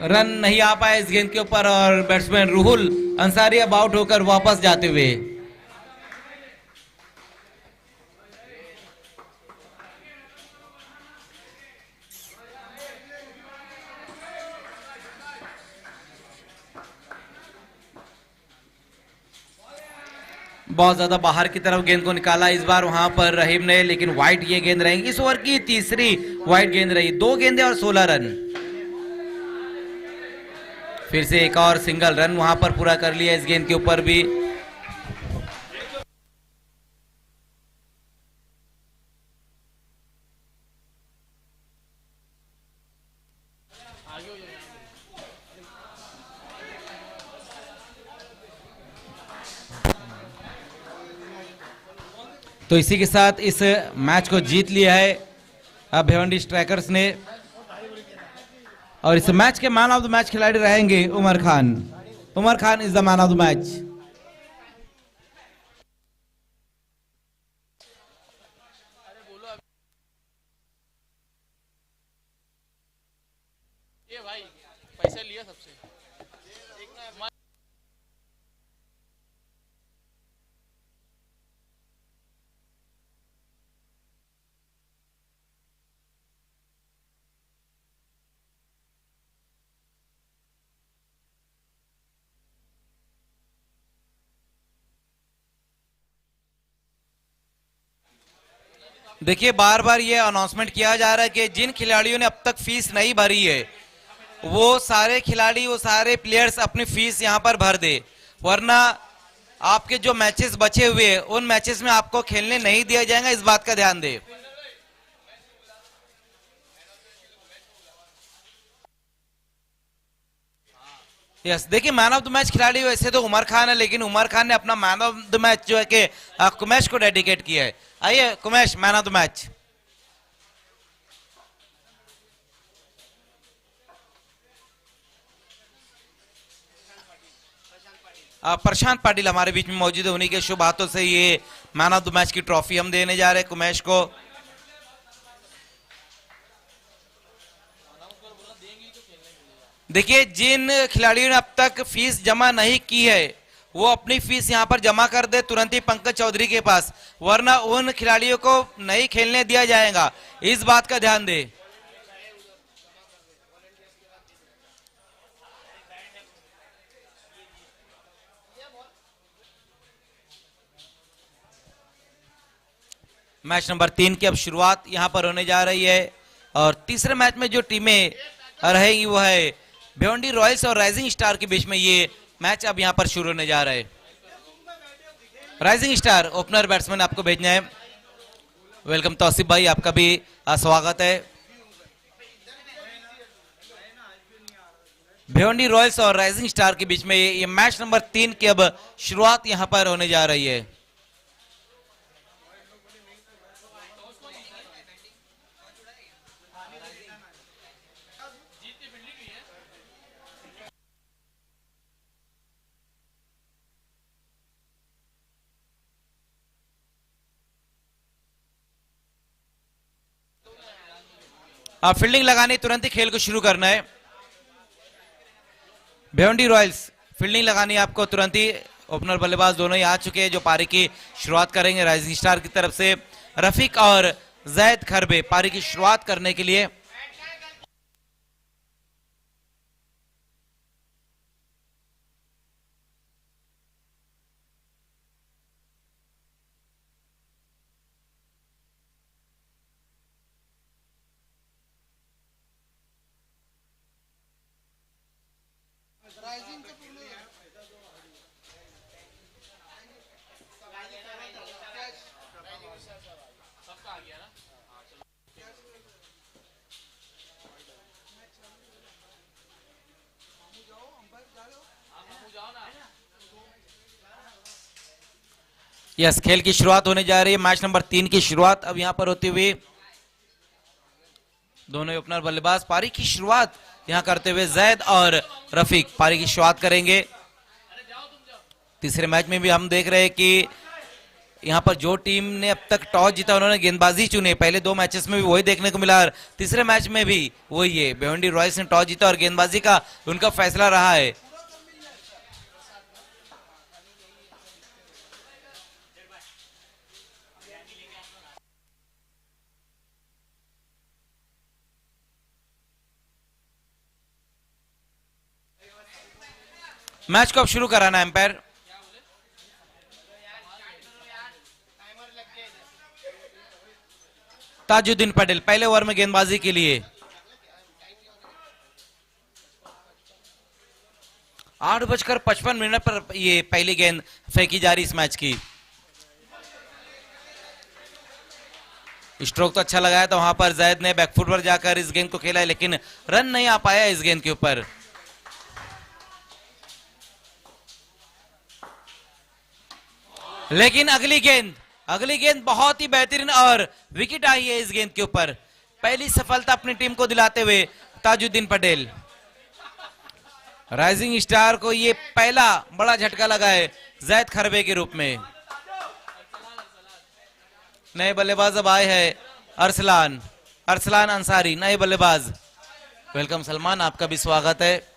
Run नहीं आ पाए इस गेंद के ऊपर और बैट्समैन रुहुल अंसारी अब आउट होकर वापस जाते हुए। बहुत ज्यादा बाहर की तरफ गेंद को निकाला इस बार वहां पर रहीम ने, लेकिन वाइड ये गेंद रहेंगी। इस ओवर की तीसरी वाइड गेंद रही, 2 गेंदें और 16 रन। फिर से एक और सिंगल रन वहां पर पूरा कर लिया इस गेंद के ऊपर भी। तो इसी के साथ इस मैच को जीत लिया है अब भिवंडी स्ट्राइकर्स ने, और इस मैच के मैन ऑफ द मैच खिलाड़ी रहेंगे Umar Khan. Umar Khan is the man of the match. ये भाई पैसे लिया सबसे। देखिए बार बार ये अनाउंसमेंट किया जा रहा है कि जिन खिलाड़ियों ने अब तक फीस नहीं भरी है वो सारे खिलाड़ी, वो सारे प्लेयर्स अपनी फीस यहां पर भर दे, वरना आपके जो मैचेस बचे हुए हैं उन मैचेस में आपको खेलने नहीं दिया जाएगा। इस बात का ध्यान दे। यस, देखिए मैन ऑफ द मैच खिलाड़ी वैसे तो उमर खान है, लेकिन उमर खान ने अपना मैन ऑफ द मैच जो है कि कुमैश को डेडिकेट किया है। आइए कुमैश, मैन ऑफ द मैच। प्रशांत पाटिल हमारे बीच में मौजूद है, उन्हीं के शुभ हाथों से ये मैन ऑफ द मैच की ट्रॉफी हम देने जा रहे हैं कुमैश को। देखिए जिन खिलाड़ियों ने अब तक फीस जमा नहीं की है वो अपनी फीस यहां पर जमा कर दे तुरंत ही पंकज चौधरी के पास, वरना उन खिलाड़ियों को नहीं खेलने दिया जाएगा। इस बात का ध्यान दे। मैच नंबर 3 की अब शुरुआत यहां पर होने जा रही है, और तीसरे मैच में जो टीमें रहेंगी वो है भिवंडी रॉयल्स और राइजिंग स्टार के बीच में ये मैच अब यहां पर शुरू होने जा रहा है। राइजिंग स्टार ओपनर बैट्समैन आपको भेजना है। वेलकम तौसीफ भाई, आपका भी स्वागत है। भिवंडी रॉयल्स और राइजिंग स्टार के बीच में ये मैच नंबर 3 की अब शुरुआत यहां पर होने जा रही है। आप फील्डिंग लगानी, तुरंत ही खेल को शुरू करना है। भिवंडी रॉयल्स फील्डिंग लगानी है आपको तुरंत ही। ओपनर बल्लेबाज दोनों ही आ चुके हैं जो पारी की शुरुआत करेंगे राइजिंग स्टार की तरफ से। रफीक और जैद खरबे पारी की शुरुआत करने के लिए। यस, खेल की शुरुआत होने जा रही है। मैच नंबर 3 की शुरुआत अब यहां पर होती हुई दोनों ओपनर बल्लेबाज पारी की शुरुआत यहां करते हुए जैद और रफीक पारी की शुरुआत करेंगे। तीसरे मैच में भी हम देख रहे हैं कि यहाँ पर जो टीम ने अब तक टॉस जीता उन्होंने गेंदबाजी चुने। पहले 2 मैचेस में भी वही देखने को मिला और तीसरे मैच में भी वही है। भिवंडी रॉयल्स ने टॉस जीता और गेंदबाजी का उनका फैसला रहा है। मैच को अब शुरू कराना एम्पायर। ताजुद्दीन पटेल पहले ओवर में गेंदबाजी के लिए। 8:55 पर ये पहली गेंद फेंकी जा रही इस मैच की। स्ट्रोक तो अच्छा लगाया था वहां पर जैद ने, बैकफुट पर जाकर इस गेंद को खेला है लेकिन रन नहीं आ पाया इस गेंद के ऊपर। लेकिन अगली गेंद बहुत ही बेहतरीन और विकेट आई है इस गेंद के ऊपर। पहली सफलता अपनी टीम को दिलाते हुए ताजुद्दीन पटेल। राइजिंग स्टार को ये पहला बड़ा झटका लगा है जैद खरबे के रूप में। नए बल्लेबाज अब आए हैं अरसलान अंसारी, नए बल्लेबाज। वेलकम सलमान, आपका भी स्वागत है।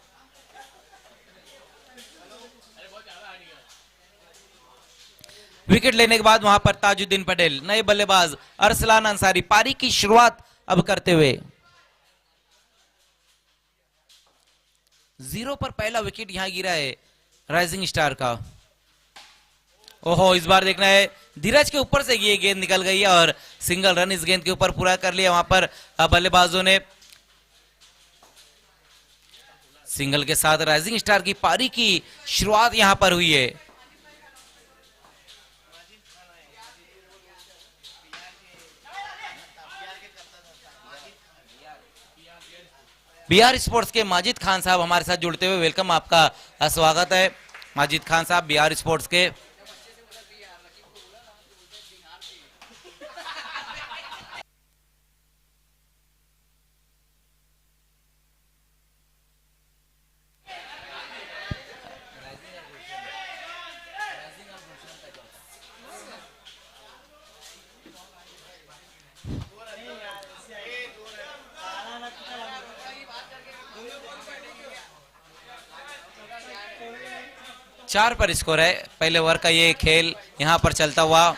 विकेट लेने के बाद वहां पर ताजुद्दीन पटेल, नए बल्लेबाज अरसलान अंसारी पारी की शुरुआत अब करते हुए। 0 पर पहला विकेट यहां गिरा है राइजिंग स्टार का। ओहो, इस बार देखना है धीरज के ऊपर से ये गेंद निकल गई है और सिंगल रन इस गेंद के ऊपर पूरा कर लिया वहां पर बल्लेबाजों ने। सिंगल के साथ राइजिंग स्टार की पारी की शुरुआत यहां पर हुई है। बिहार स्पोर्ट्स के माजिद खान साहब हमारे साथ जुड़ते हुए, वेलकम, आपका स्वागत है माजिद खान साहब बिहार स्पोर्ट्स के। चार पर स्कोर है पहले ओवर का ये खेल यहां पर चलता हुआ।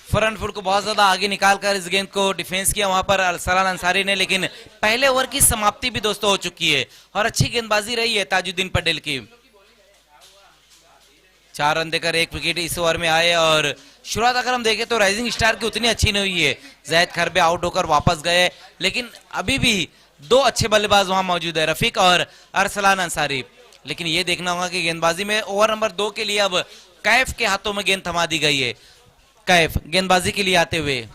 फ्रंट फुट को बहुत ज्यादा आगे निकालकर इस गेंद को डिफेंस किया वहां पर अरसलान अंसारी ने, लेकिन पहले ओवर की समाप्ति भी दोस्तों हो चुकी है और अच्छी गेंदबाजी रही है ताजुद्दीन पटेल की। 4 रन देकर 1 विकेट इस ओवर में आए और शुरुआत अगर हम देखें तो राइजिंग स्टार की उतनी अच्छी नहीं हुई है। जैद खरबे आउट होकर वापस गए, लेकिन अभी भी 2 अच्छे बल्लेबाज वहां मौजूद है, रफीक और अरसलान अंसारी। लेकिन यह देखना होगा कि गेंदबाजी में ओवर नंबर 2 के लिए अब कैफ के हाथों में गेंद थमा दी गई है। कैफ गेंदबाजी के लिए आते हुए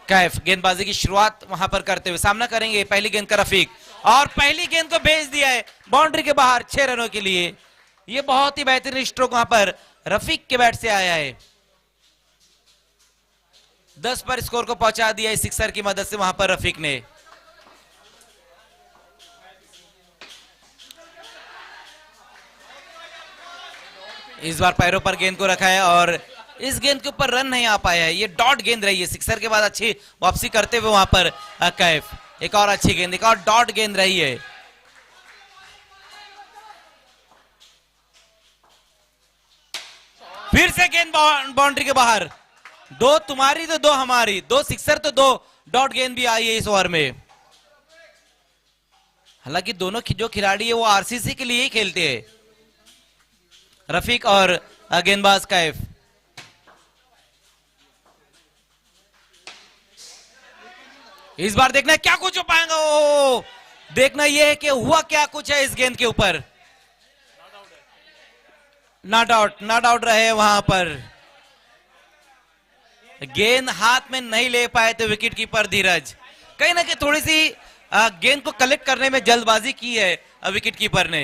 कैफ गेंदबाजी की शुरुआत वहां पर करते हुए सामना करेंगे पहली गेंद का रफीक, और पहली गेंद को भेज दिया है बाउंड्री के बाहर 6 रनों के लिए। यह बहुत ही बेहतरीन स्ट्रोक वहां पर रफीक के बैट से आया है। 10 पर स्कोर को पहुंचा दिया है सिक्सर की मदद से वहां पर रफीक ने। इस बार पैरों पर गेंद को रखा है और इस गेंद के ऊपर रन नहीं आ पाया है। ये डॉट गेंद रही है, सिक्सर के बाद अच्छी वापसी करते हुए वहां पर कैफ। एक और अच्छी गेंद, एक और डॉट गेंद रही है। फिर से गेंद बाउंड्री के बाहर। 2 तुम्हारी तो 2 हमारी, 2 सिक्सर तो 2 डॉट गेंद भी आई है इस ओवर में। हालांकि दोनों जो खिलाड़ी है वो आरसीसी के लिए ही खेलते हैं, रफीक और गेंदबाज कैफ। इस बार देखना है क्या कुछ हो पाएगा। ओ, देखना यह है कि हुआ क्या कुछ है इस गेंद के ऊपर। नॉट आउट रहे वहां पर। गेंद हाथ में नहीं ले पाए थे विकेट कीपर धीरज। कहीं ना कहीं थोड़ी सी गेंद को कलेक्ट करने में जल्दबाजी की है विकेट कीपर ने।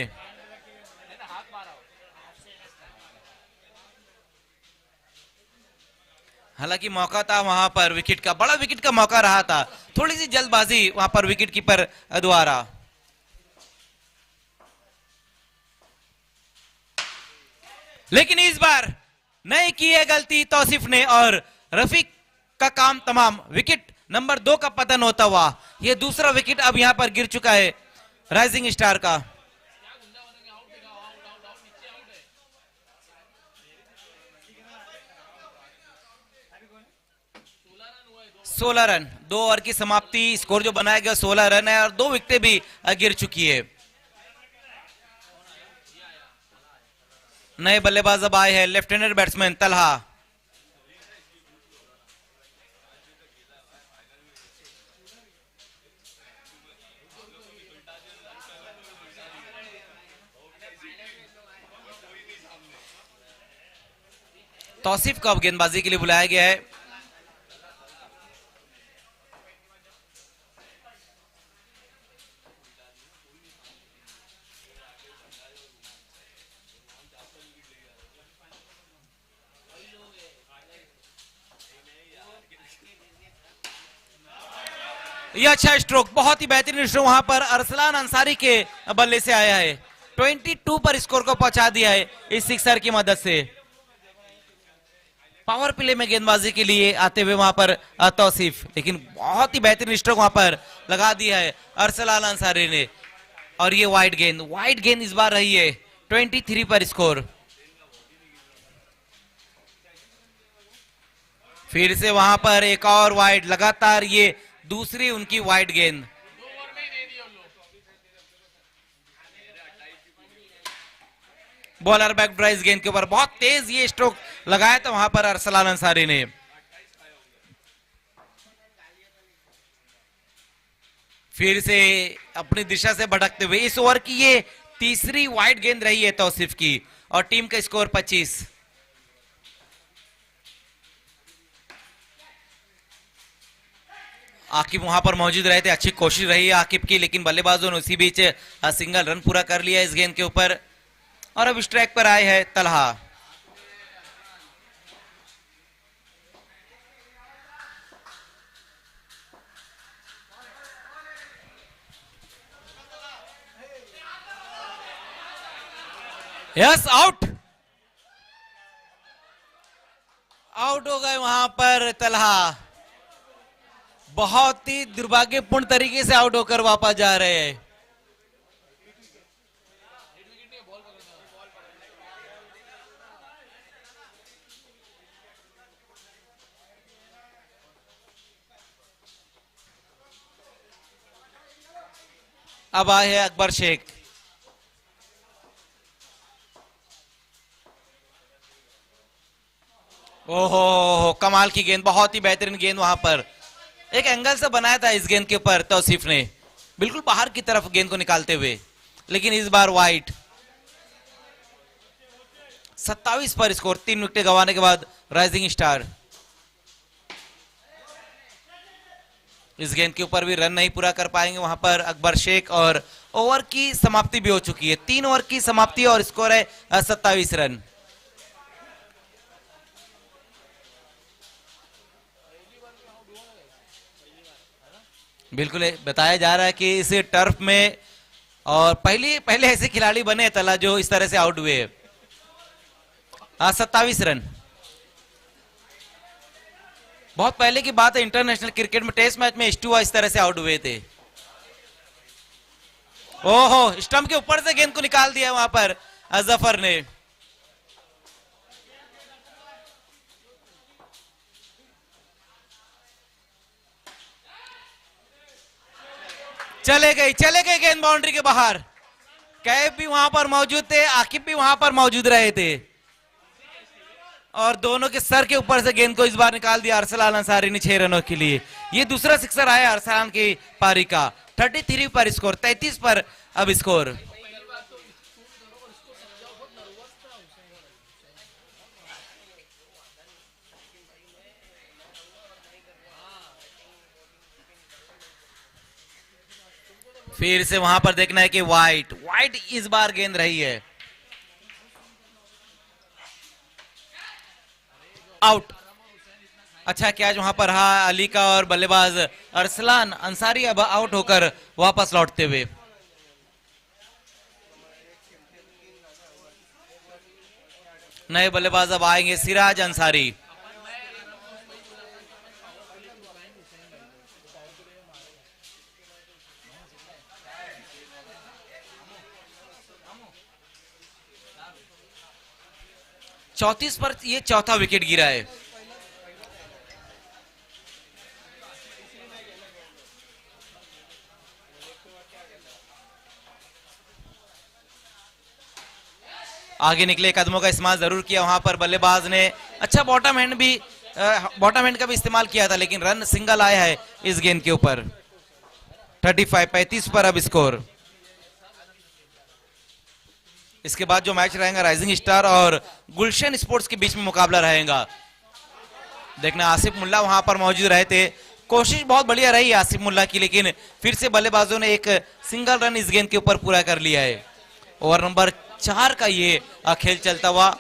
हालांकि मौका था वहां पर विकेट का, बड़ा विकेट का मौका रहा था, थोड़ी सी जल्दबाजी वहां पर विकेट कीपर द्वारा। लेकिन इस बार नहीं की है गलती तौसीफ ने और रफीक का काम तमाम। विकेट नंबर 2 का पतन होता हुआ ये दूसरा विकेट अब यहां पर गिर चुका है राइजिंग स्टार का। 16 रन, 2 ओवर की समाप्ति, स्कोर जो बनाया गया 16 रन है और 2 विकेटें भी गिर चुकी है। नए बल्लेबाज अब आए हैं, left handed batsman Talha. Tauseef को अब गेंदबाजी के लिए बुलाया गया है। यह अच्छा स्ट्रोक, बहुत ही बेहतरीन स्ट्रोक वहां पर अरसलान अंसारी के बल्ले से आया है। 22 पर स्कोर को पहुंचा दिया है इस सिक्सर की मदद से। पावर प्ले में गेंदबाजी के लिए आते हुए वहां पर तौसीफ, लेकिन बहुत ही बेहतरीन स्ट्रोक वहां पर लगा दिया है अरसलान अंसारी ने। और ये वाइड गेंद इस बार रही है 23 पर स्कोर। फिर से वहां पर एक और वाइड, लगातार ये दूसरी उनकी वाइड गेंद। बॉलर बैक ड्राइव गेंद के ऊपर बहुत तेज ये स्ट्रोक लगाया था वहां पर अरसलान अंसारी ने। फिर से अपनी दिशा से भटकते हुए इस ओवर की ये तीसरी वाइड गेंद रही है तौसीफ की और टीम का स्कोर 25। आकिब वहां पर मौजूद रहे थे, अच्छी कोशिश रही है आकिब की, लेकिन बल्लेबाजों ने उसी बीच सिंगल रन पूरा कर लिया इस गेंद के ऊपर। और अब स्ट्राइक पर आए हैं तलहा। यस, आउट हो गए वहां पर तलहा। बहुत ही दुर्भाग्यपूर्ण तरीके से आउट होकर वापस जा रहे हैं। अब आए हैं अकबर शेख। ओहो, कमाल की गेंद, बहुत ही बेहतरीन गेंद वहां पर एक एंगल से बनाया था इस गेंद के ऊपर तौसीफ ने, बिल्कुल बाहर की तरफ गेंद को निकालते हुए। लेकिन इस बार वाइड। 27 पर स्कोर, 3 विकेट गंवाने के बाद राइजिंग स्टार। इस गेंद के ऊपर भी रन नहीं पूरा कर पाएंगे वहां पर अकबर शेख और ओवर की समाप्ति भी हो चुकी है। 3 ओवर की समाप्ति और स्कोर है 27 रन। बिल्कुल बताया जा रहा है कि इस टर्फ में और पहले ऐसे खिलाड़ी बने तला जो इस तरह से आउट हुए। 27 रन, बहुत पहले की बात है। इंटरनेशनल क्रिकेट में टेस्ट मैच में स्टुआ इस तरह से आउट हुए थे। ओहो, स्टंप के ऊपर से गेंद को निकाल दिया वहां पर जफर ने। चले गए गेंद बाउंड्री के बाहर। कैफ भी वहां पर मौजूद थे, आकिब भी वहां पर मौजूद रहे थे और दोनों के सर के ऊपर से गेंद को इस बार निकाल दिया अरसलान अंसारी ने 6 रनों के लिए। ये दूसरा सिक्सर आया अरसलान की पारी का। 33 पर स्कोर, 33 पर अब स्कोर। फिर से वहां पर देखना है कि व्हाइट व्हाइट इस बार गेंद रही है आउट। अच्छा कैच वहां पर रहा अली का और बल्लेबाज अरसलान अंसारी अब आउट होकर वापस लौटते हुए। नए बल्लेबाज अब आएंगे सिराज अंसारी। चौतीस पर ये चौथा विकेट गिरा है। आगे निकले कदमों का इस्तेमाल जरूर किया वहां पर बल्लेबाज ने। अच्छा बॉटम हैंड का भी इस्तेमाल किया था लेकिन रन सिंगल आया है इस गेंद के ऊपर। 35 पर अब स्कोर। इसके बाद जो मैच रहेगा राइजिंग स्टार और गुलशन स्पोर्ट्स के बीच में मुकाबला रहेगा। देखना आसिफ मुल्ला वहां पर मौजूद रहे थे। कोशिश बहुत बढ़िया रही आसिफ मुल्ला की लेकिन फिर से बल्लेबाजों ने एक सिंगल रन इस गेंद के ऊपर पूरा कर लिया है। ओवर नंबर 4 का ये खेल चलता हुआ।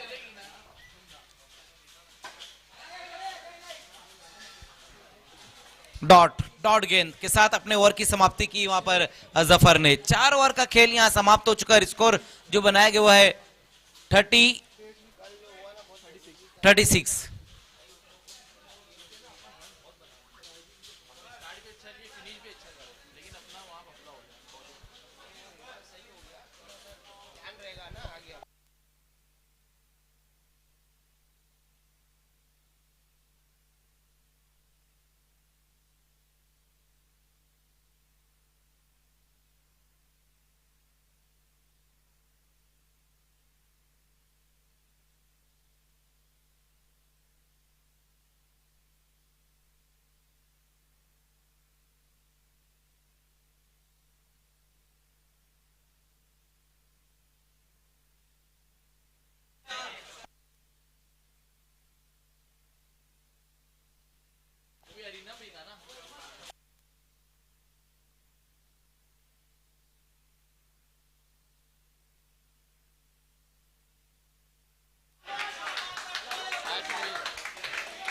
डॉट गेंद के साथ अपने ओवर की समाप्ति की वहां पर जफर ने। 4 ओवर का खेल यहां समाप्त हो चुका है। स्कोर जो बनाया गया वो है 36।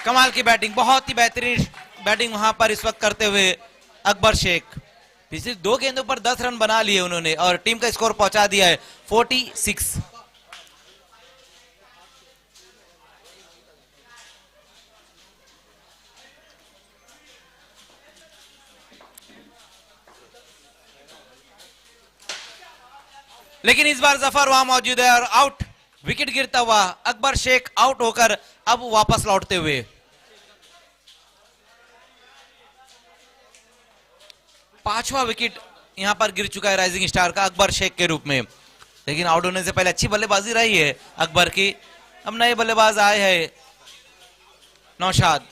कमाल की बैटिंग, बहुत ही बेहतरीन बैटिंग वहां पर इस वक्त करते हुए अकबर शेख। पिछले 2 गेंदों पर 10 रन बना लिए उन्होंने और टीम का स्कोर पहुंचा दिया है 46। लेकिन इस बार जफर वहां मौजूद है और आउट। विकेट गिरता हुआ अकबर शेख आउट होकर अब वापस लौटते हुए। पांचवा विकेट यहां पर गिर चुका है राइजिंग स्टार का अकबर शेख के रूप में। लेकिन आउट होने से पहले अच्छी बल्लेबाजी रही है अकबर की। अब नए बल्लेबाज आए हैं नौशाद।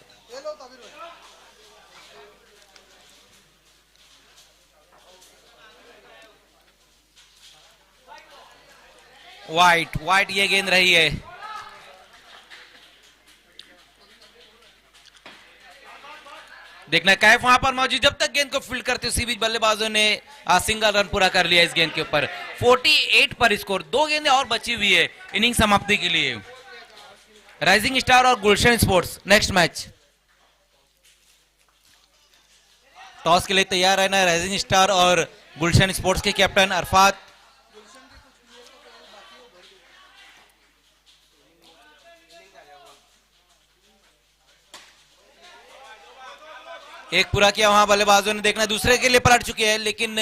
वाइट ये गेंद रही है। देखना कैफ वहां पर मौजूद, जब तक गेंद को फील्ड करते उसी बीच बल्लेबाजों ने सिंगल रन पूरा कर लिया इस गेंद के ऊपर। 48 पर स्कोर। 2 गेंदें और बची हुई है इनिंग समाप्ति के लिए। राइजिंग स्टार और गुलशन स्पोर्ट्स नेक्स्ट मैच। टॉस के लिए तैयार रहना राइजिंग स्टार और गुलशन स्पोर्ट्स के कैप्टन अरफात। एक पूरा किया वहां बल्लेबाजों ने। देखना दूसरे के लिए पलट चुके हैं लेकिन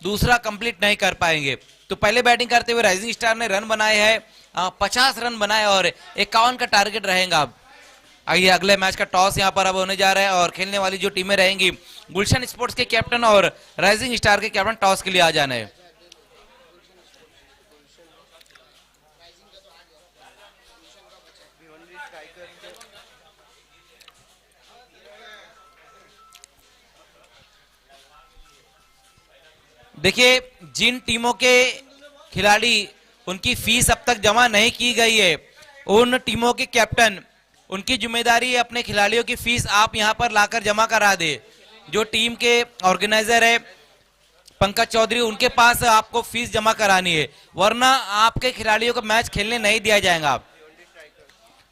दूसरा कंप्लीट नहीं कर पाएंगे। तो पहले बैटिंग करते हुए राइजिंग स्टार ने रन बनाए हैं 50 रन बनाए और 51 का टारगेट रहेगा। आइए अगले मैच का टॉस यहां पर अब होने जा रहा है और खेलने वाली जो टीमें रहेंगी गुलशन स्पोर्ट्स के कैप्टन और राइजिंग स्टार के कैप्टन टॉस के लिए आ जाना है। देखिए जिन टीमों के खिलाड़ी उनकी फीस अब तक जमा नहीं की गई है उन टीमों के कैप्टन उनकी जिम्मेदारी है अपने खिलाड़ियों की फीस आप यहां पर लाकर जमा करा दे। जो टीम के ऑर्गेनाइजर है पंकज चौधरी, उनके पास आपको फीस जमा करानी है, वरना आपके खिलाड़ियों को मैच खेलने नहीं दिया जाएगा।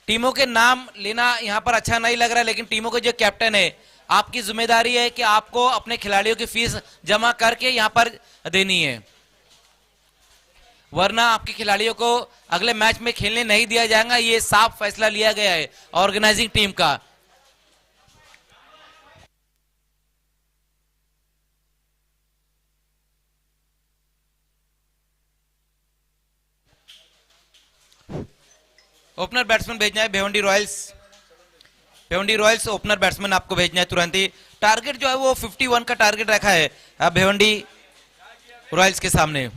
टीमों के नाम लेना यहाँ पर अच्छा नहीं लग रहा है, लेकिन टीमों के जो कैप्टन है, आपकी जिम्मेदारी है कि आपको अपने खिलाड़ियों की फीस जमा करके यहाँ पर देनी है, वरना आपके खिलाड़ियों को अगले मैच में खेलने नहीं दिया जाएगा। ये साफ फैसला लिया गया है ऑर्गेनाइजिंग टीम का। ओपनर बैट्समैन भेजना है Bhiwandi Royals. Bhiwandi Royals opener batsman आपको भेजना है तुरंत ही। टारगेट जो है वो 51 का टारगेट रखा है भिवंडी रॉयल्स के सामने।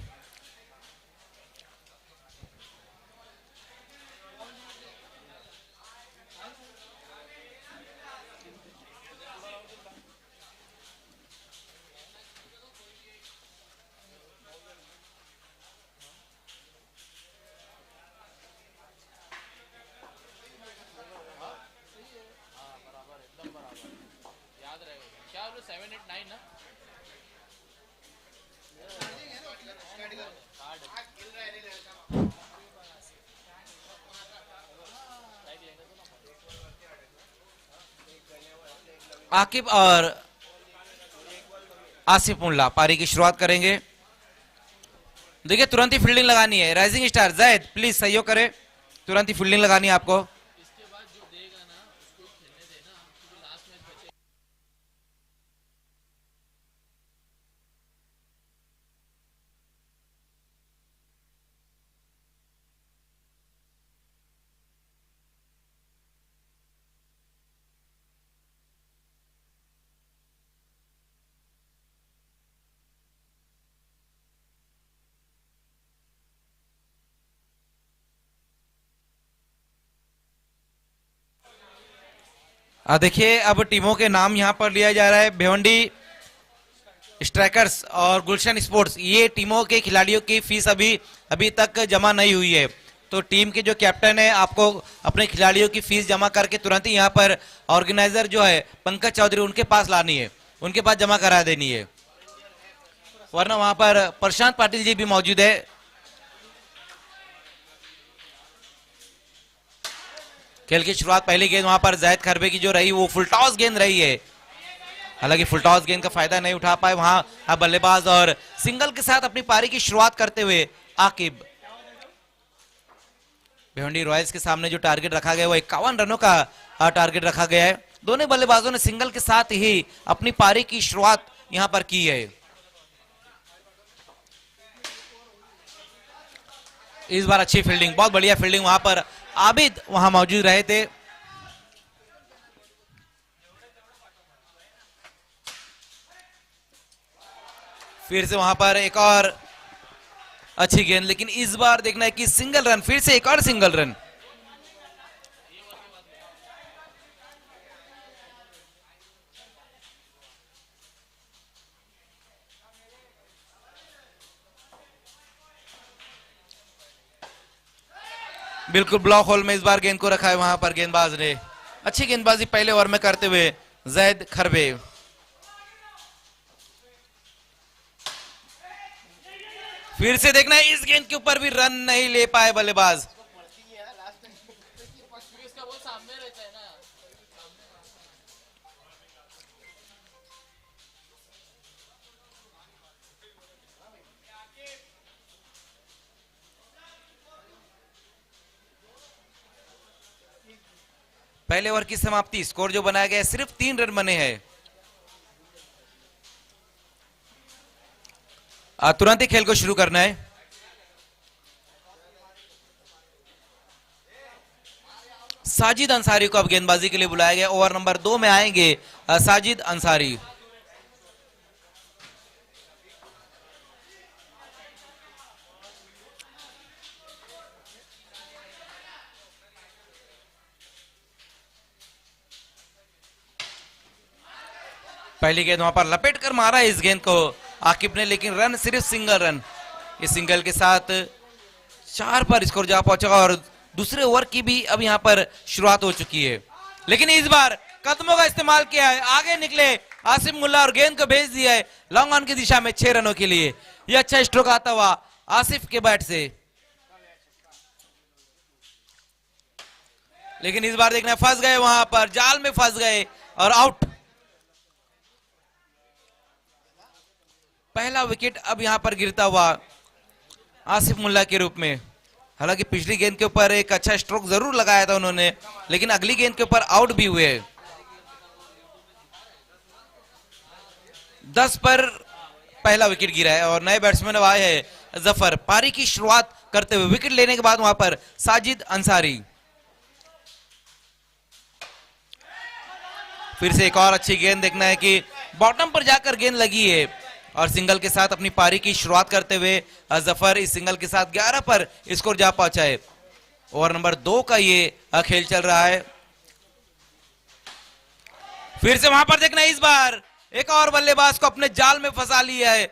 याद रहेगा क्या बोलो 7 8 9 ना। आकिब और आसिफ मुल्ला पारी की शुरुआत करेंगे। देखिए तुरंत ही फील्डिंग लगानी है। राइजिंग स्टार जैद प्लीज सहयोग करे, तुरंत ही फील्डिंग लगानी है आपको। इसके बाद जो देगा ना उसको खेलने देना, क्योंकि लास्ट मैच बचे। देखिए अब टीमों के नाम यहां पर लिया जा रहा है। भिवंडी स्ट्राइकर्स और गुलशन स्पोर्ट्स, ये टीमों के खिलाड़ियों की फीस अभी तक जमा नहीं हुई है, तो टीम के जो कैप्टन है आपको अपने खिलाड़ियों की फीस जमा करके तुरंत ही यहाँ पर ऑर्गेनाइजर जो है पंकज चौधरी, उनके पास लानी है, उनके पास जमा करा देनी है, वरना वहां पर प्रशांत पाटिल जी भी मौजूद है। खेल की शुरुआत पहली गेंद वहां पर जायद खरबे की जो रही वो फुल टॉस गेंद रही है, हालांकि फुल टॉस गेंद का फायदा नहीं उठा पाए वहां बल्लेबाज, और सिंगल के साथ अपनी पारी की शुरुआत करते हुए आकिब। भिवंडी रॉयल्स के सामने जो टारगेट रखा गया वो 51 रनों का टारगेट रखा गया है। दोनों बल्लेबाजों ने सिंगल के साथ ही अपनी पारी की शुरुआत यहां पर की है। इस बार अच्छी फील्डिंग, बहुत बढ़िया फील्डिंग, वहां पर आबिद वहां मौजूद रहे थे। फिर से वहां पर एक और अच्छी गेंद, लेकिन इस बार देखना है कि सिंगल रन, फिर से एक और सिंगल रन। बिल्कुल ब्लॉक होल में इस बार गेंद को रखा है वहां पर गेंदबाज ने। अच्छी गेंदबाजी पहले ओवर में करते हुए जैद खरबे। फिर से देखना है, इस गेंद के ऊपर भी रन नहीं ले पाए बल्लेबाज। क्योंकि इसका बॉल सामने रहता है ना। पहले ओवर की समाप्ति, स्कोर जो बनाया गया है सिर्फ 3 रन बने हैं। तुरंत ही खेल को शुरू करना है। साजिद अंसारी को अब गेंदबाजी के लिए बुलाया गया। ओवर नंबर 2 में आएंगे साजिद अंसारी। पहली गेंद वहां पर लपेट कर मारा इस गेंद को आकिब ने, लेकिन रन सिर्फ सिंगल रन। इस सिंगल के साथ 4 पर स्कोर जा पहुंचा और दूसरे ओवर की भी अब यहां पर शुरुआत हो चुकी है। लेकिन इस बार कदमों का इस्तेमाल किया है, आगे निकले आसिफ मुल्ला और गेंद को भेज दिया है लॉन्ग ऑन की दिशा में 6 रनों के लिए। ये अच्छा स्ट्रोक आता हुआ आसिफ के बैट से, लेकिन इस बार देखना फंस गए, वहां पर जाल में फंस गए और आउट। पहला विकेट अब यहां पर गिरता हुआ आसिफ मुल्ला के रूप में। हालांकि पिछली गेंद के ऊपर एक अच्छा स्ट्रोक जरूर लगाया था उन्होंने, लेकिन अगली गेंद के ऊपर आउट भी हुए। 10 पर पहला विकेट गिरा है और नए बैट्समैन अब आए हैं जफर। पारी की शुरुआत करते हुए विकेट लेने के बाद वहां पर साजिद अंसारी। फिर से एक और अच्छी गेंद, देखना है कि बॉटम पर जाकर गेंद लगी है और सिंगल के साथ अपनी पारी की शुरुआत करते हुए जफर इस सिंगल के साथ 11 पर स्कोर जा पहुंचा है। ओवर नंबर 2 का ये खेल चल रहा है। फिर से वहां पर देखना है इस बार एक और बल्लेबाज को अपने जाल में फंसा लिया है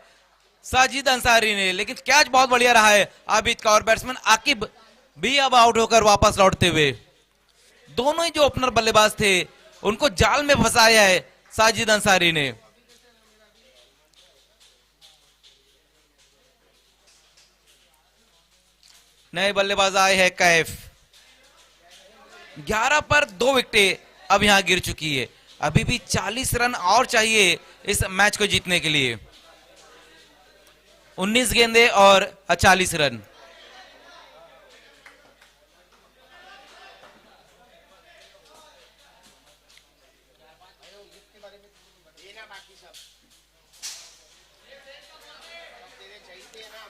साजिद अंसारी ने, लेकिन कैच बहुत बढ़िया रहा है आबिद का और बैट्समैन आकिब भी अब आउट होकर वापस लौटते हुए। दोनों ही जो ओपनर बल्लेबाज थे उनको जाल में फंसाया है साजिद अंसारी ने। नए बल्लेबाज आए हैं कैफ। 11 पर 2 विकेटें अब यहां गिर चुकी है। अभी भी 40 रन और चाहिए इस मैच को जीतने के लिए। 19 गेंदें और 40 रन।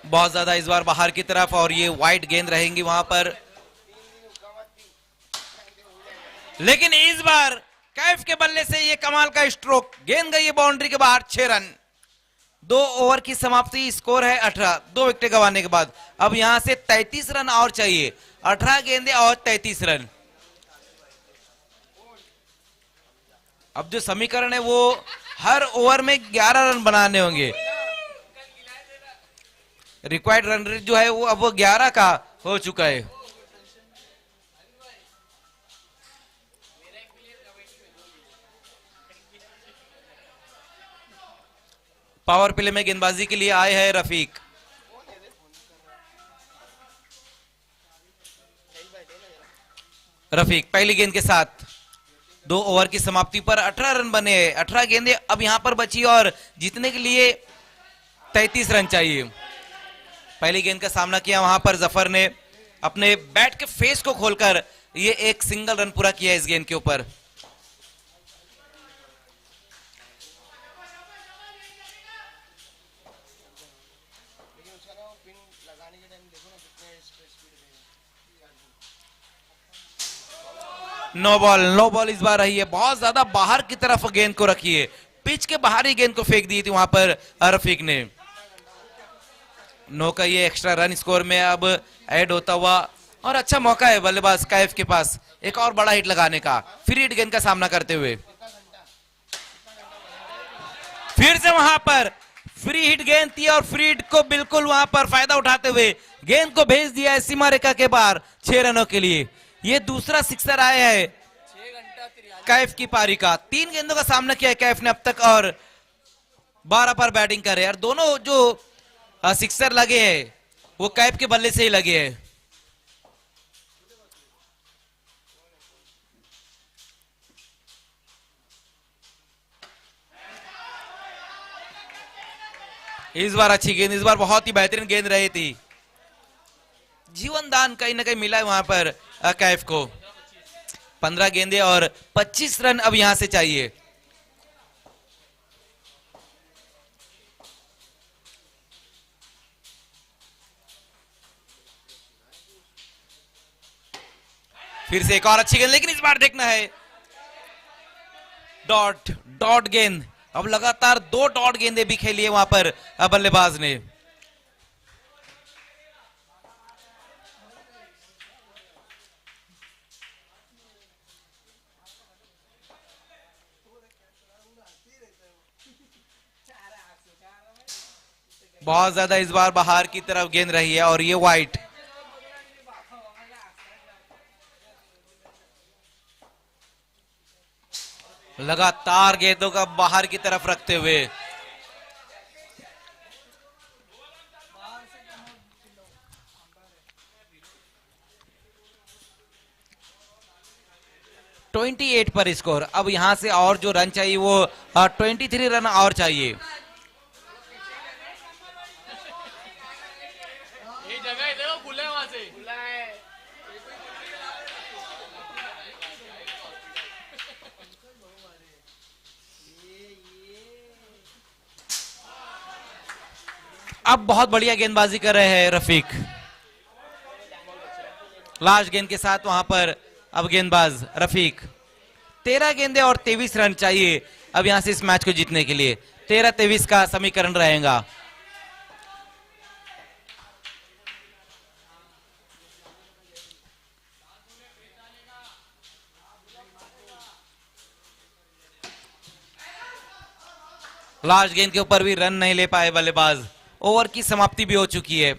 बहुत ज्यादा इस बार बाहर की तरफ और ये वाइड गेंद रहेंगी वहां पर, लेकिन इस बार कैफ के बल्ले से ये कमाल का स्ट्रोक, गेंद गई बाउंड्री के बाहर। 6 रन। 2 ओवर की समाप्ति, स्कोर है 18। 2 विकेट गंवाने के बाद अब यहां से 33 रन और चाहिए। 18 गेंदें और 33 रन। अब जो समीकरण है वो हर ओवर में 11 रन बनाने होंगे। रिक्वायर्ड रन रेट जो है वो अब 11 का हो चुका है। पावर प्ले में गेंदबाजी के लिए आए हैं रफीक। रफीक पहली गेंद के साथ 2 ओवर की समाप्ति पर 18 रन बने हैं। 18 गेंदें अब यहां पर बची और जीतने के लिए 33 रन चाहिए। पहली गेंद का सामना किया वहां पर जफर ने अपने बैट के फेस को खोलकर ये एक सिंगल रन पूरा किया इस गेंद के ऊपर। नो बॉल इस बार रही है। बहुत ज्यादा बाहर की तरफ गेंद को रखी है, पिच के बाहर ही गेंद को फेंक दी थी वहां पर रफीक ने। नो का ये एक्स्ट्रा रन स्कोर में अब ऐड होता हुआ और अच्छा मौका है बल्लेबाज कैफ के पास एक और बड़ा हिट लगाने का, फ्री हिट गेंद का सामना करते हुए। फिर से वहां पर फ्री हिट गेंद थी और फ्री हिट को बिल्कुल वहां पर फायदा उठाते हुए गेंद को भेज दिया है सीमा रेखा के बाहर 6 रनों के लिए। ये दूसरा सिक्सर आया है कैफ की पारी का। 3 गेंदों का सामना किया है कैफ ने अब तक और 12 पर बैटिंग कर रहे हैं और दोनों जो सिक्सर लगे हैं वो कैफ के बल्ले से ही लगे हैं। इस बार अच्छी गेंद, इस बार बहुत ही बेहतरीन गेंद रही थी। जीवन दान कहीं ना कहीं मिला है वहां पर कैफ को। 15 गेंदें और 25 रन अब यहां से चाहिए। फिर से एक और अच्छी गेंद, लेकिन इस बार देखना है डॉट गेंद। अब लगातार 2 डॉट गेंदें भी खेली है वहां पर बल्लेबाज ने। बहुत ज्यादा इस बार बाहर की तरफ गेंद रही है और ये वाइट। लगातार गेंदों का बाहर की तरफ रखते हुए 28 पर स्कोर। अब यहां से और जो रन चाहिए वो 23 रन और चाहिए। ये जगह है, देखो खुला है, वहां से खुला है। अब बहुत बढ़िया गेंदबाजी कर रहे हैं रफीक। लास्ट गेंद के साथ वहां पर अब गेंदबाज रफीक। 13 गेंदे और 23 रन चाहिए अब यहां से इस मैच को जीतने के लिए। 13-23 का समीकरण रहेगा। लास्ट गेंद के ऊपर भी रन नहीं ले पाए बल्लेबाज। ओवर की समाप्ति भी हो चुकी है।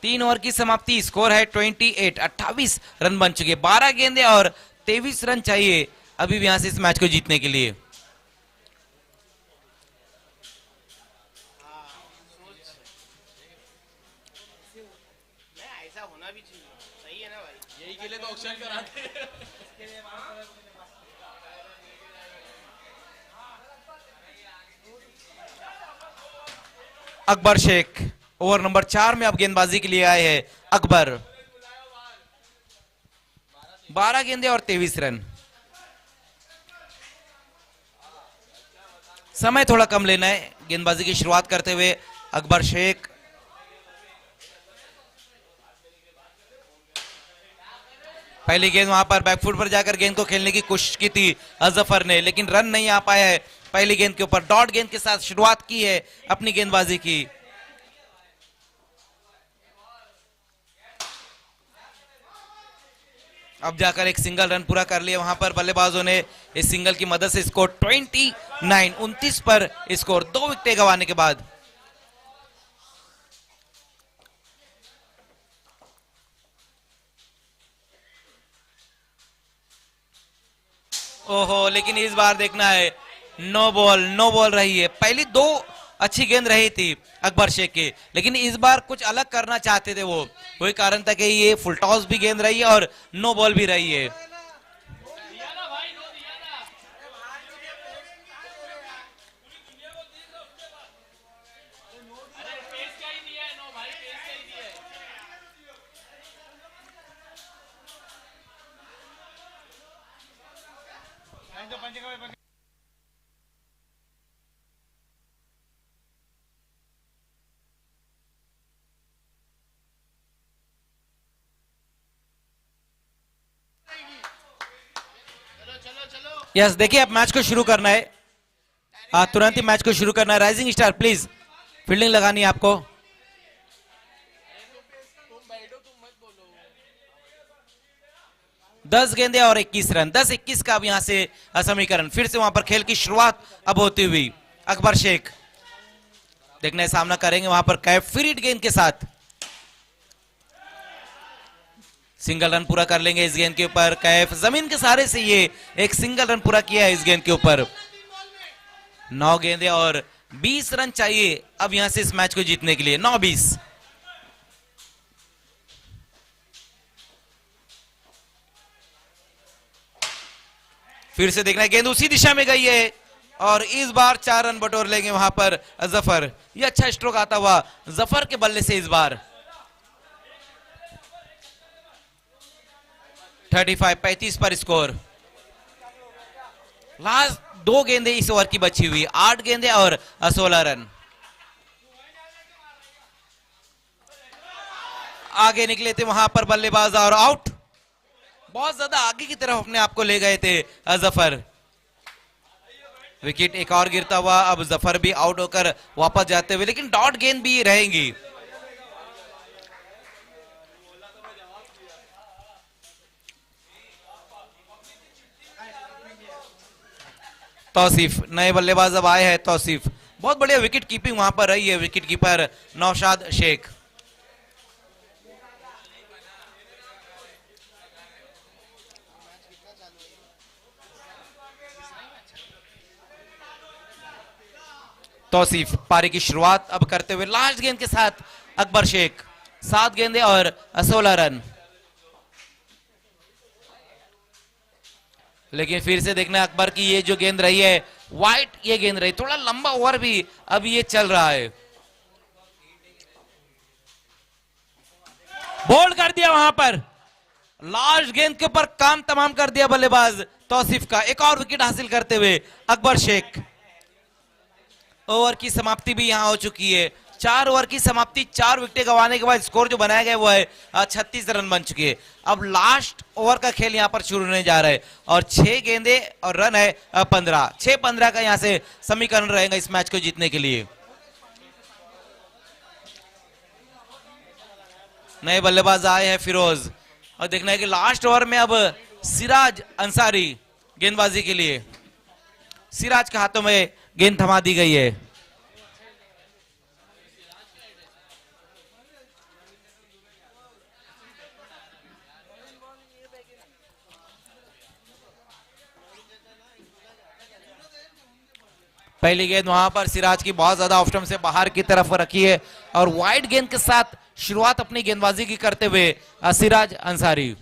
3 ओवर की समाप्ति, स्कोर है 28। 28 रन बन चुके। 12 गेंदे और 23 रन चाहिए अभी भी यहां से इस मैच को जीतने के लिए। ऐसा होना भी चाहिए, सही है ना भाई? यही के लिए तो ऑक्शन कराते हैं। अकबर शेख ओवर नंबर 4 में अब गेंदबाजी के लिए आए हैं अकबर। 12 गेंदे और 23 रन। समय थोड़ा कम लेना है गेंदबाजी की शुरुआत करते हुए अकबर शेख। पहली गेंद वहां पर बैकफुट पर जाकर गेंद को खेलने की कोशिश की थी अजफर ने, लेकिन रन नहीं आ पाया है। पहली गेंद के ऊपर डॉट गेंद के साथ शुरुआत की है अपनी गेंदबाजी की। अब जाकर एक सिंगल रन पूरा कर लिया वहां पर बल्लेबाजों ने। इस सिंगल की मदद से स्कोर 29 पर स्कोर, 2 विकेटें गंवाने के बाद। ओहो, लेकिन इस बार देखना है नो बॉल रही है। पहली 2 अच्छी गेंद रही थी अकबर शेख की, लेकिन इस बार कुछ अलग करना चाहते थे वो। वही कारण था कि ये फुल टॉस भी गेंद रही है और नो बॉल भी रही है। यस, देखिए अब मैच को शुरू करना है। तुरंत ही मैच को शुरू करना है। राइजिंग स्टार प्लीज फील्डिंग लगानी है आपको। तुम बैठो, तुम मत बोलो। 10 गेंदे और 21 रन। 10-21 का अब यहां से समीकरण। फिर से वहां पर खेल की शुरुआत अब होती हुई अकबर शेख देखने सामना करेंगे वहां पर कैफ फ्रीड गेंद के साथ। सिंगल रन पूरा कर लेंगे इस गेंद के ऊपर कैफ। जमीन के सहारे से ये एक सिंगल रन पूरा किया है इस गेंद के ऊपर। 9 गेंदे और 20 रन चाहिए अब यहां से इस मैच को जीतने के लिए। 9-20। फिर से देखना है, गेंद उसी दिशा में गई है और इस बार 4 रन बटोर लेंगे वहां पर जफर। ये अच्छा स्ट्रोक आता हुआ जफर के बल्ले से इस बार। 35 पर स्कोर। लास्ट 2 गेंदे इस ओवर की बची हुई। 8 गेंदे और 16 रन। आगे निकले थे वहां पर बल्लेबाज और आउट। बहुत ज्यादा आगे की तरफ अपने आप को ले गए थे जफर। विकेट एक और गिरता हुआ अब जफर भी आउट होकर वापस जाते हुए, लेकिन डॉट गेंद भी रहेंगी। तौसीफ नए बल्लेबाज अब आए हैं। तौसीफ बहुत बढ़िया विकेट कीपिंग वहां पर रही है विकेट कीपर नौशाद शेख। तौसीफ पारी की शुरुआत अब करते हुए लास्ट गेंद के साथ अकबर शेख, 7 गेंदें और 16 रन। लेकिन फिर से देखना अकबर की ये जो गेंद रही है वाइट, ये गेंद रही, थोड़ा लंबा ओवर भी अब ये चल रहा है। बोल्ड कर दिया वहां पर, लास्ट गेंद के ऊपर काम तमाम कर दिया बल्लेबाज तौसीफ का, एक और विकेट हासिल करते हुए अकबर शेख। ओवर की समाप्ति भी यहां हो चुकी है, 4 ओवर की समाप्ति, 4 विकेट गंवाने के बाद स्कोर जो बनाया गया वो है 36 रन बन चुके हैं। अब लास्ट ओवर का खेल यहां पर शुरू होने जा रहा है और 6 गेंदे और रन है 15, 6-15 का यहां से समीकरण रहेगा इस मैच को जीतने के लिए। नए बल्लेबाज आए हैं फिरोज, और देखना है कि लास्ट ओवर में अब सिराज अंसारी गेंदबाजी के लिए, सिराज के हाथों में गेंद थमा दी गई है। पहली गेंद वहां पर सिराज की बहुत ज्यादा ऑफ स्टंप से बाहर की तरफ रखी है और वाइड गेंद के साथ शुरुआत अपनी गेंदबाजी की करते हुए सिराज अंसारी।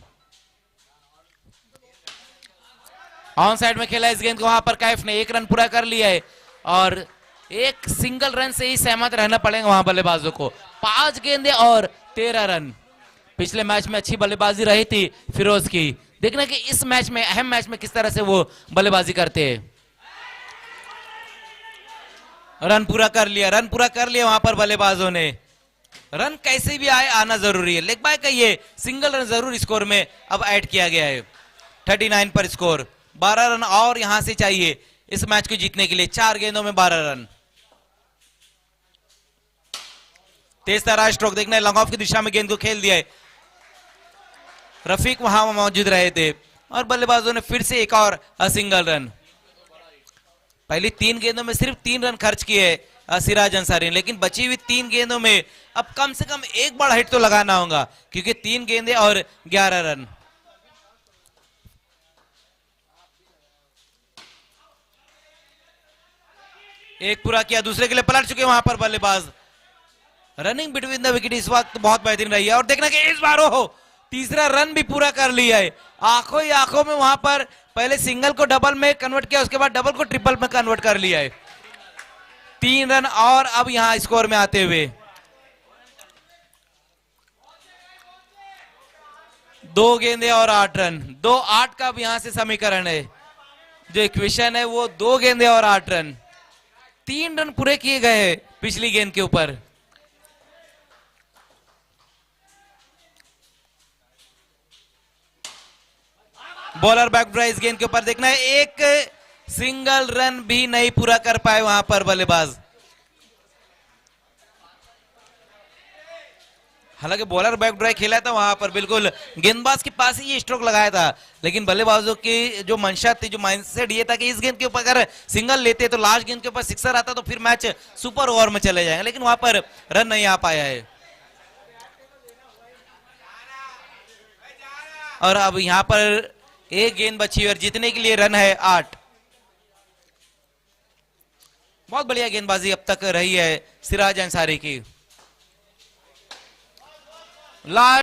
ऑन साइड में खेला इस गेंद को, वहां पर कैफ ने 1 रन पूरा कर लिया है और एक सिंगल रन से ही सहमत रहना पड़ेगा वहां बल्लेबाजों को। 5 गेंदे और 13 रन। पिछले मैच में अच्छी बल्लेबाजी रही थी फिरोज की, देखना कि इस मैच में, अहम मैच में किस तरह से वो बल्लेबाजी करते हैं। रन पूरा कर लिया, रन पूरा कर लिया वहां पर बल्लेबाजों ने। रन कैसे भी आए, आना जरूरी है। लेग बाय का ये सिंगल रन जरूर स्कोर में अब ऐड किया गया है। 39 पर स्कोर, 12 रन और यहां से चाहिए इस मैच को जीतने के लिए। 4 गेंदों में 12 रन। तेज तरार स्ट्रोक, देखना है लॉन्ग ऑफ की दिशा में गेंद को खेल दिया है। रफीक वहां मौजूद रहे थे और बल्लेबाजों ने फिर से एक और सिंगल रन। पहली 3 गेंदों में सिर्फ 3 रन खर्च किए सिराज अंसारी, लेकिन बची हुई 3 गेंदों में अब कम से कम एक बड़ा हिट तो लगाना होगा, क्योंकि 3 गेंदें और 11 रन। एक पूरा किया, दूसरे के लिए पलट चुके वहां पर बल्लेबाज। रनिंग बिटवीन द विकेट इस वक्त बहुत बेहतरीन रही है और देखना कि इस बार हो तीसरा रन भी पूरा कर लिया है। आंखों ही आंखों में वहां पर पहले सिंगल को डबल में कन्वर्ट किया, उसके बाद डबल को ट्रिपल में कन्वर्ट कर लिया है। 3 रन और अब यहां स्कोर में आते हुए 2 गेंदे और 8 रन। 2-8 का अब यहां से समीकरण है, जो इक्वेशन है वो 2 गेंदे और 8 रन। 3 रन पूरे किए गए हैं पिछली गेंद के ऊपर। बॉलर बैकड्राइव इस गेंद के ऊपर, देखना है एक सिंगल रन भी नहीं पूरा कर पाए वहां पर बल्लेबाज। हालांकि बॉलर बैकड्राइव खेला था वहां पर, बिल्कुल गेंदबाज के पास ही ये स्ट्रोक लगाया था, लेकिन बल्लेबाजों की जो मंशा थी, जो माइंडसेट ये था कि इस गेंद के ऊपर अगर सिंगल लेते तो लास्ट गेंद के ऊपर सिक्सर आता तो फिर मैच सुपर ओवर में चले जाएंगे, लेकिन वहां पर रन नहीं आ पाया है। और अब यहां पर एक गेंद बची और जीतने के लिए रन है 8। बहुत बढ़िया गेंदबाजी अब तक रही है सिराज अंसारी की। लास्ट